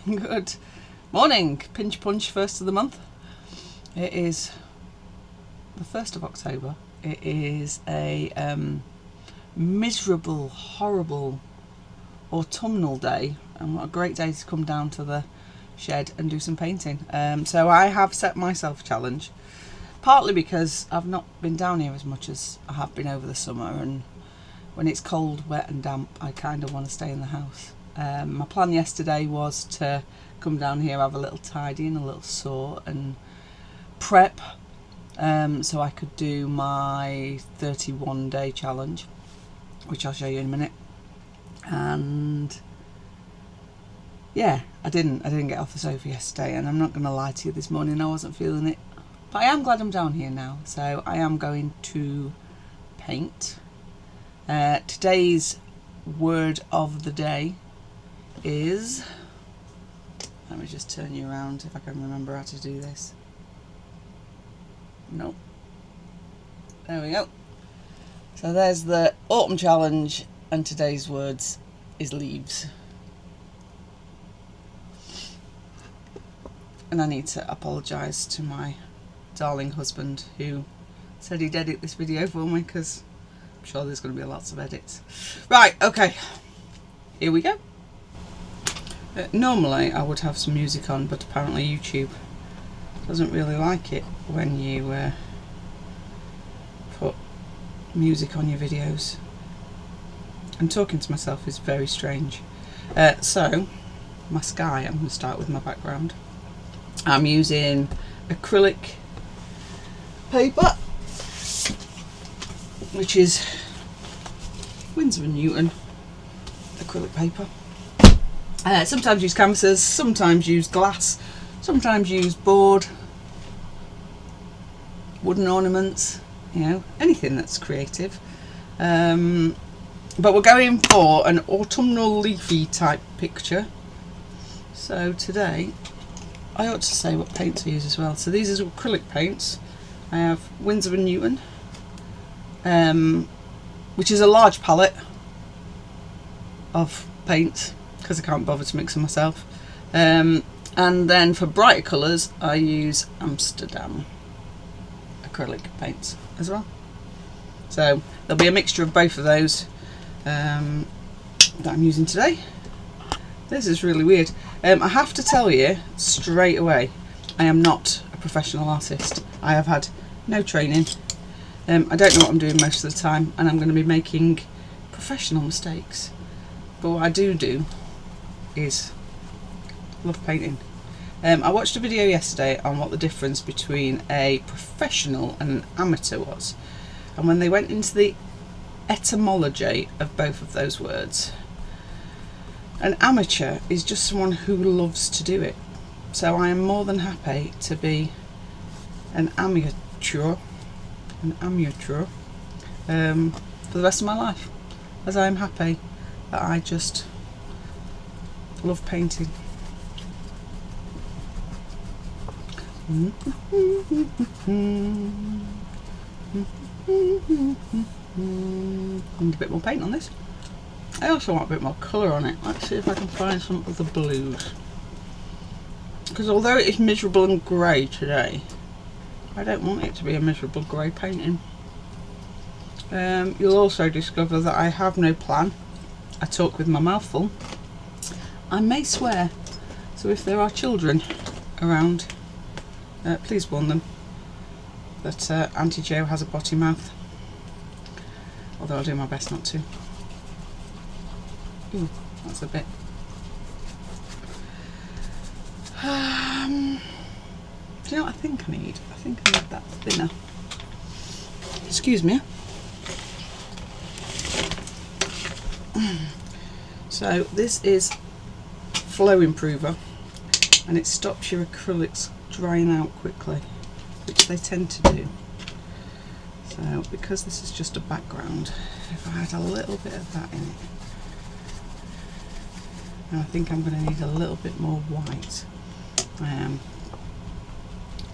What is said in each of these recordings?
Good morning. Pinch punch, first of the month. It is the 1st of October. It is a miserable, horrible autumnal day, and what a great day to come down to the shed and do some painting. So I have set myself a challenge, partly because I've not been down here as much as I have been over the summer, and when it's cold, wet and damp, I kind of want to stay in the house. My plan yesterday was to come down here, have a little tidy and a little sort and prep, so I could do my 31-day challenge, which I'll show you in a minute. And yeah, I didn't get off the sofa yesterday, and I'm not going to lie to you, this morning I wasn't feeling it, but I am glad I'm down here now. So I am going to paint. Today's word of the day is, let me just turn you around if I can remember how to do this. Nope. There we go. So there's the autumn challenge, and today's words is leaves. And I need to apologise to my darling husband, who said he'd edit this video for me, because I'm sure there's going to be lots of edits. Right, okay, here we go. Normally I would have some music on, but apparently YouTube doesn't really like it when you put music on your videos, and talking to myself is very strange. So my sky, I'm going to start with my background. I'm using acrylic paper, which is Winsor & Newton acrylic paper. Sometimes use canvases, sometimes use glass, sometimes use board, wooden ornaments, you know, anything that's creative. But we're going for an autumnal leafy type picture. So today, I ought to say what paints I use as well. So these are acrylic paints. I have Winsor & Newton, which is a large palette of paints, because I can't bother to mix them myself. And then for brighter colours, I use Amsterdam acrylic paints as well. So there'll be a mixture of both of those that I'm using today. This is really weird. I have to tell you straight away, I am not a professional artist. I have had no training. I don't know what I'm doing most of the time, and I'm going to be making professional mistakes. But what I do is love painting. I watched a video yesterday on what the difference between a professional and an amateur was, and when they went into the etymology of both of those words, an amateur is just someone who loves to do it. So I am more than happy to be an amateur for the rest of my life, as I am happy that I just love painting. Need a bit more paint on this. I also want a bit more colour on it. Let's see if I can find some of the blues, because although it is miserable and grey today, I don't want it to be a miserable grey painting. You'll also discover that I have no plan. I talk with my mouth full. I may swear, so if there are children around, please warn them that Auntie Jo has a potty mouth, although I'll do my best not to. Ooh, that's a bit. Do you know what I think I need? I think I need that thinner. Excuse me. So this is Flow Improver, and it stops your acrylics drying out quickly, which they tend to do. So because this is just a background, if I had a little bit of that in it, and I think I'm going to need a little bit more white.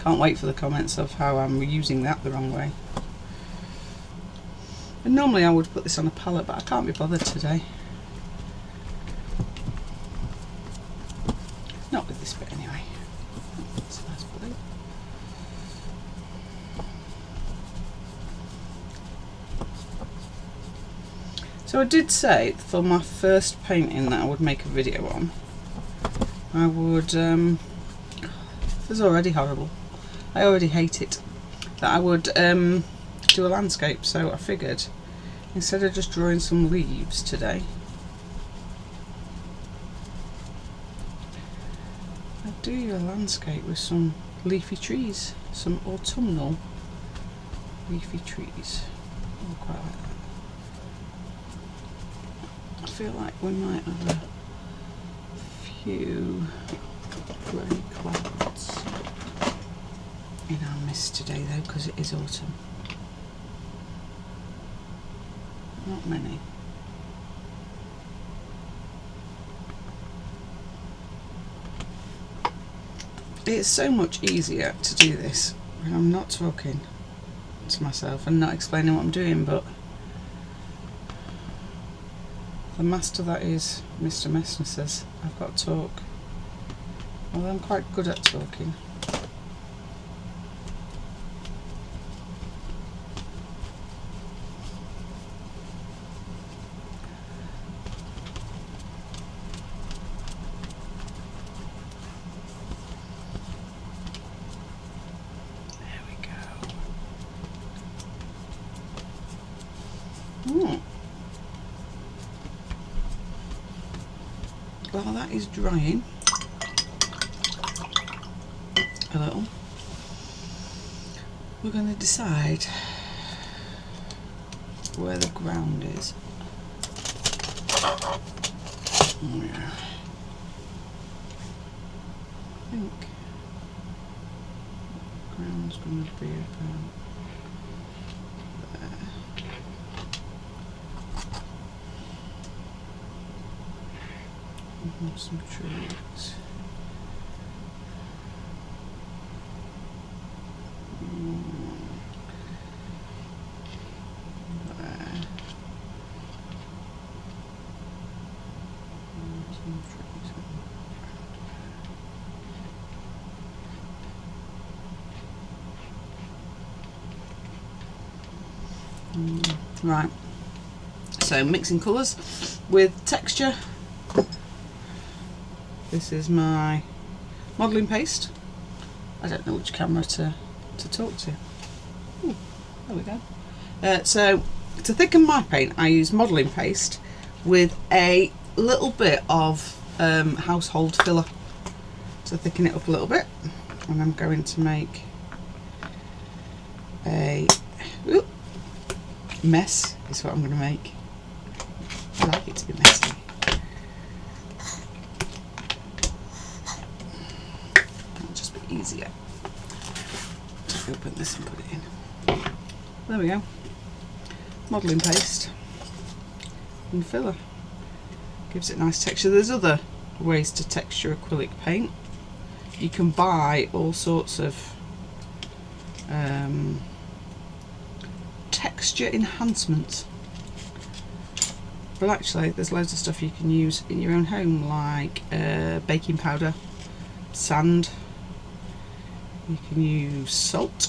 Can't wait for the comments of how I'm using that the wrong way. And normally I would put this on a palette, but I can't be bothered today. Not with this bit anyway. That's a nice blue. So I did say for my first painting that I would make a video on, I would, this is already horrible, I already hate it, that I would do a landscape. So I figured instead of just drawing some leaves today, I'd do a landscape with some leafy trees, some autumnal leafy trees. I quite like that. I feel like we might have a few grey clouds in our mist today though, because it is autumn. Not many. It's so much easier to do this when I'm not talking to myself and not explaining what I'm doing, but the master that is Mr. Messner says I've got to talk. Well, I'm quite good at talking. There we go. While that is drying a little, we're going to decide where the ground is. Oh yeah. I think the ground's going to be about there. Some trees. There. Some trees. Right. So mixing colours with texture. This is my modelling paste. I don't know which camera to talk to. Ooh, there we go. So to thicken my paint, I use modelling paste with a little bit of household filler to thicken it up a little bit. And I'm going to make a mess, is what I'm going to make. I like it to be messy. Easier to open this and put it in. There we go. Modelling paste and filler. Gives it nice texture. There's other ways to texture acrylic paint. You can buy all sorts of texture enhancements. But actually there's loads of stuff you can use in your own home, like baking powder, sand. You can use salt,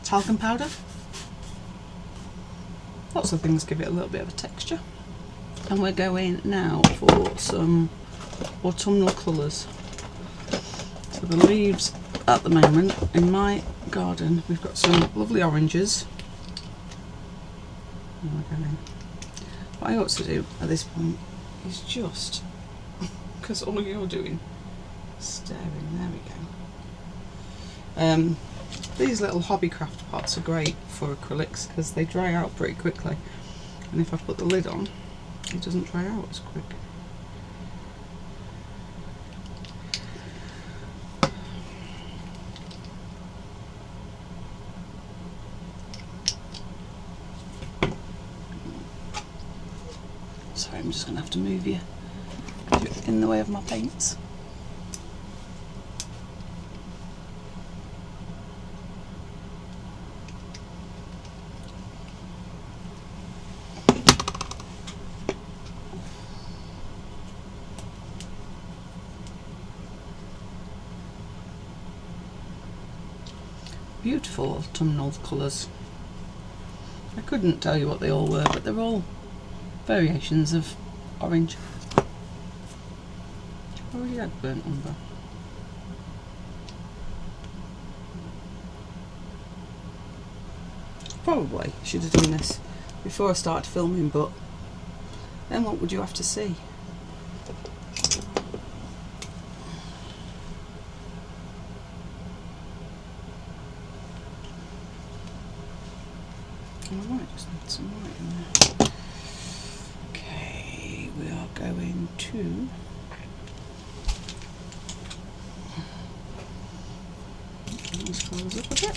talcum powder. Lots of things give it a little bit of a texture. And we're going now for some autumnal colours. So the leaves at the moment in my garden, we've got some lovely oranges. What I ought to do at this point is just, because all you're doing is staring. There we go. These little hobbycraft pots are great for acrylics because they dry out pretty quickly, and if I put the lid on, it doesn't dry out as quick. Sorry, I'm just going to have to move you in the way of my paints. beautiful autumnal colours. I couldn't tell you what they all were, but they're all variations of orange. I already had burnt umber. Probably should have done this before I started filming, but then what would you have to see? I might just need some white in there. Okay, we are going to these colours up a bit.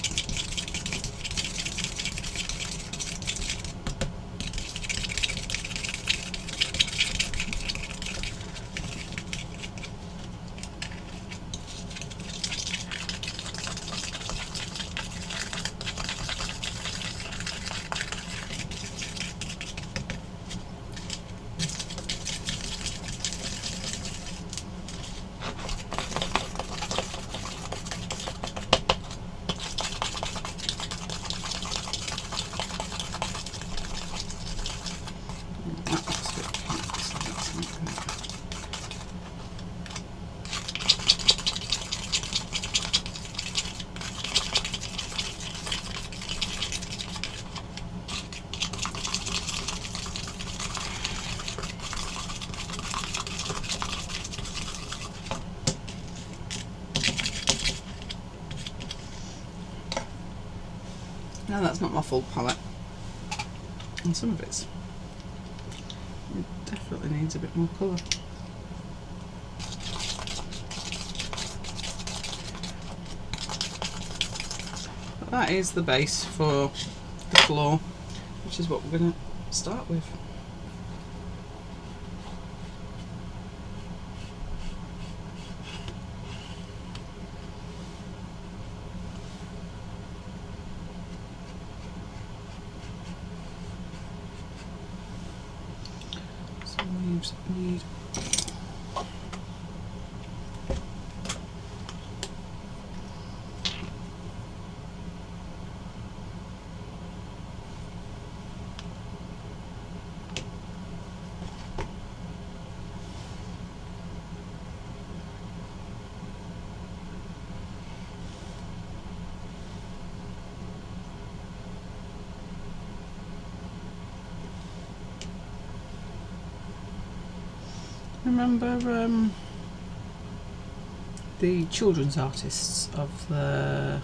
No, that's not my full palette. And some of it definitely needs a bit more colour. But that is the base for the floor, which is what we're going to start with. Need remember the children's artists of the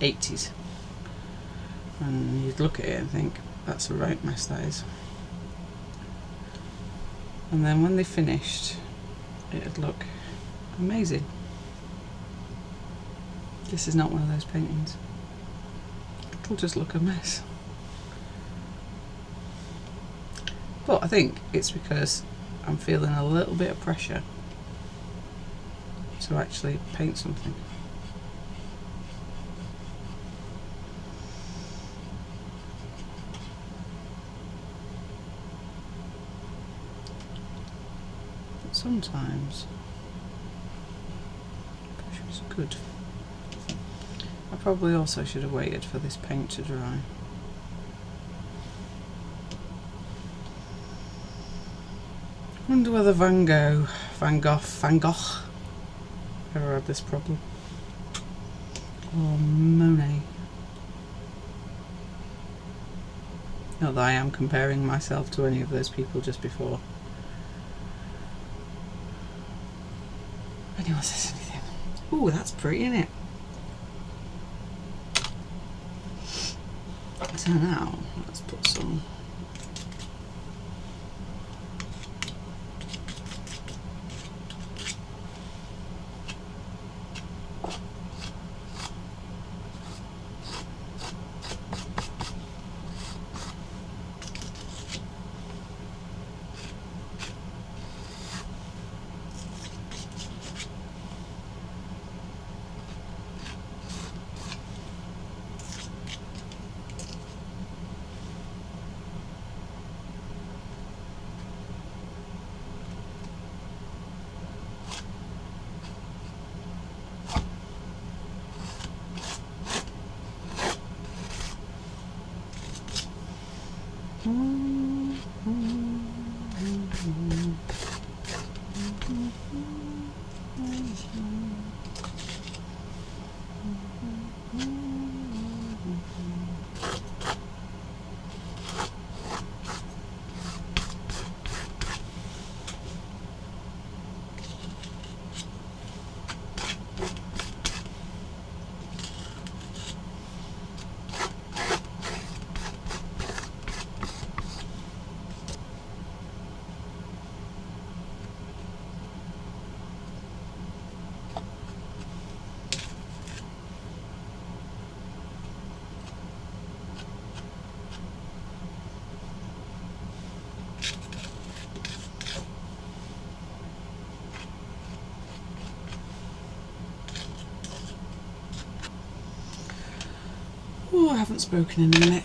80s, and you'd look at it and think, that's a right mess, that is. And then when they finished, it'd look amazing. This is not one of those paintings. It'll just look a mess. But I think it's because I'm feeling a little bit of pressure to actually paint something. But sometimes pressure is good. I probably also should have waited for this paint to dry. I wonder whether Van Gogh ever had this problem. Or Monet. Not that I am comparing myself to any of those people just before anyone says anything. Ooh, that's pretty, isn't it? So now, let's put some Oh, I haven't spoken in a minute.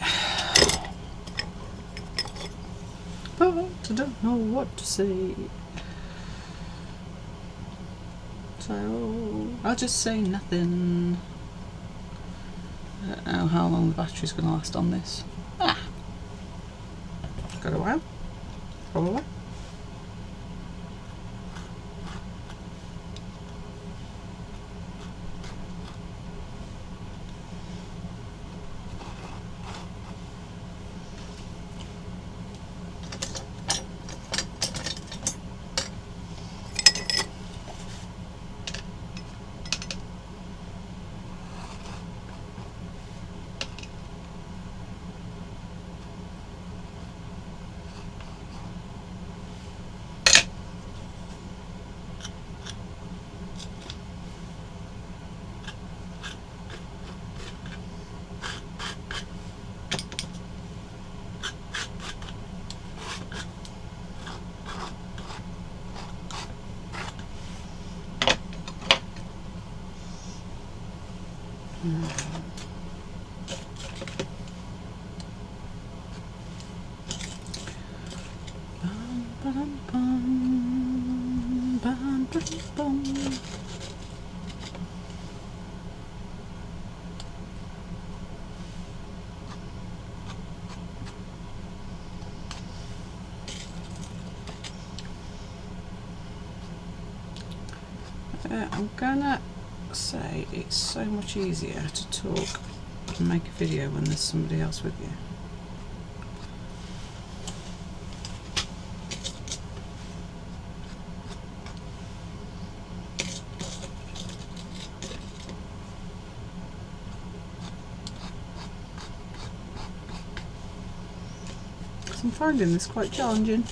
But I don't know what to say. So I'll just say nothing. I don't know how long the battery's going to last on this. Got a while, probably. I'm gonna say it's so much easier to talk and make a video when there's somebody else with you. I'm finding this quite challenging.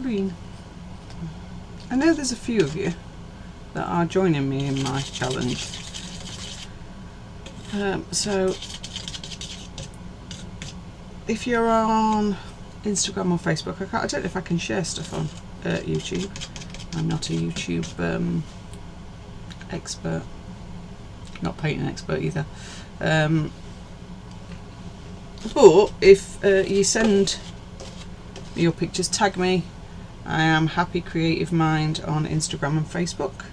Green. I know there's a few of you that are joining me in my challenge. So if you're on Instagram or Facebook, I don't know if I can share stuff on YouTube. I'm not a YouTube expert, not painting expert either. But if you send your pictures, tag me. I am Happy Creative Mind on Instagram and Facebook,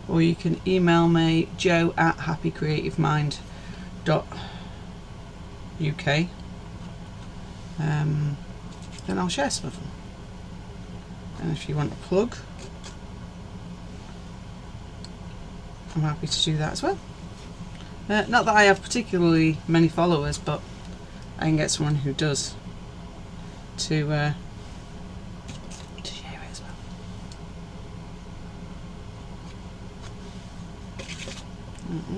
or you can email me joe@happycreativemind.uk. Then I'll share some of them. And if you want a plug, I'm happy to do that as well. Not that I have particularly many followers, but I can get someone who does to share it as well.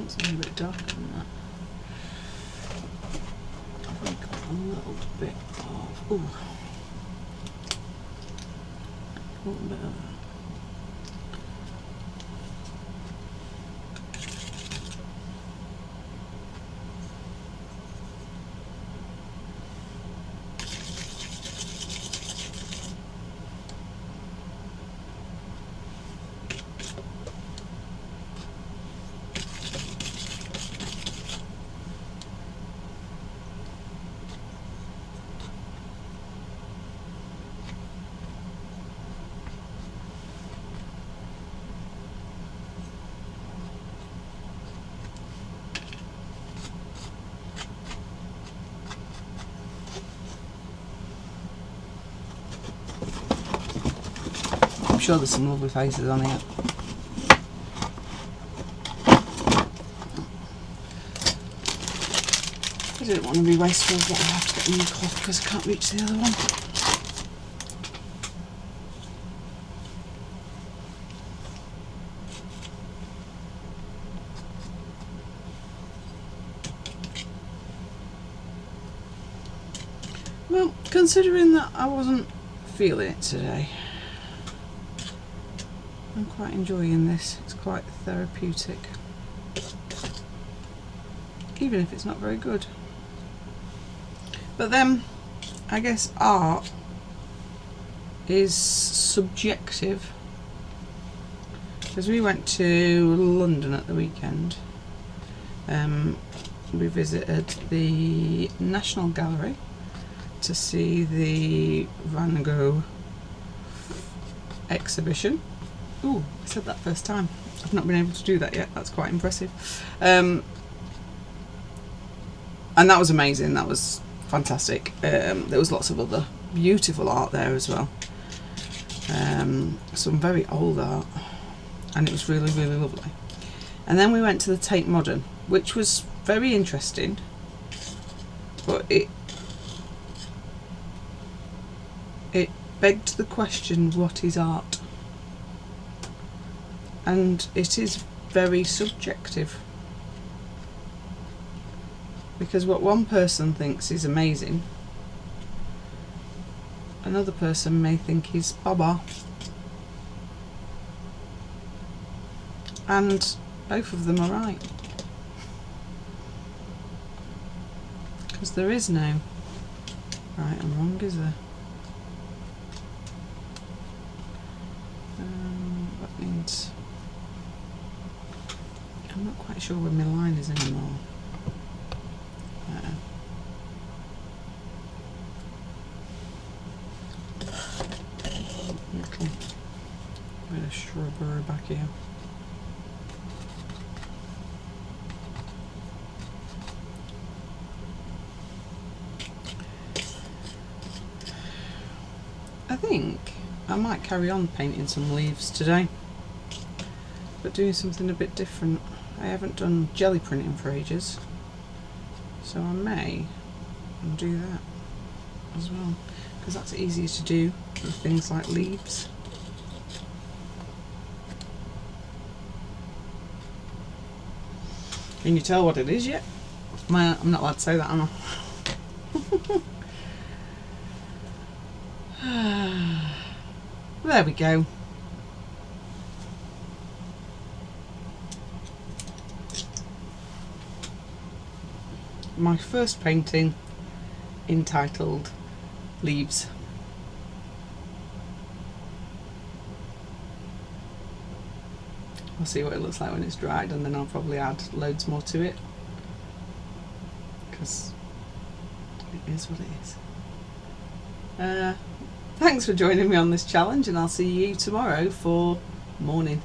It's a little bit darker than that. a little bit of, ooh, a little bit of I'm sure there's some lovely faces on here. I didn't want to be wasteful, but I have to get a new cloth because I can't reach the other one. Well, considering that I wasn't feeling it today, I'm quite enjoying this. It's quite therapeutic, even if it's not very good. But then, I guess art is subjective, because we went to London at the weekend. We visited the National Gallery to see the Van Gogh exhibition. Ooh, I said that first time. I've not been able to do that yet. That's quite impressive. And that was amazing. That was fantastic. There was lots of other beautiful art there as well. Some very old art, and it was really, really lovely. And then we went to the Tate Modern, which was very interesting, but it begged the question, what is art? And it is very subjective, because what one person thinks is amazing, another person may think is baba. And both of them are right, because there is no right and wrong, is there? That means I'm not quite sure where my line is anymore. Little bit of shrubbery back here. I think I might carry on painting some leaves today, but doing something a bit different. I haven't done jelly printing for ages, so I may do that as well, because that's easier to do with things like leaves. Can you tell what it is yet? I'm not allowed to say that, am I? There we go. My first painting, entitled Leaves. I'll see what it looks like when it's dried, and then I'll probably add loads more to it, because it is what it is. Thanks for joining me on this challenge, and I'll see you tomorrow for morning.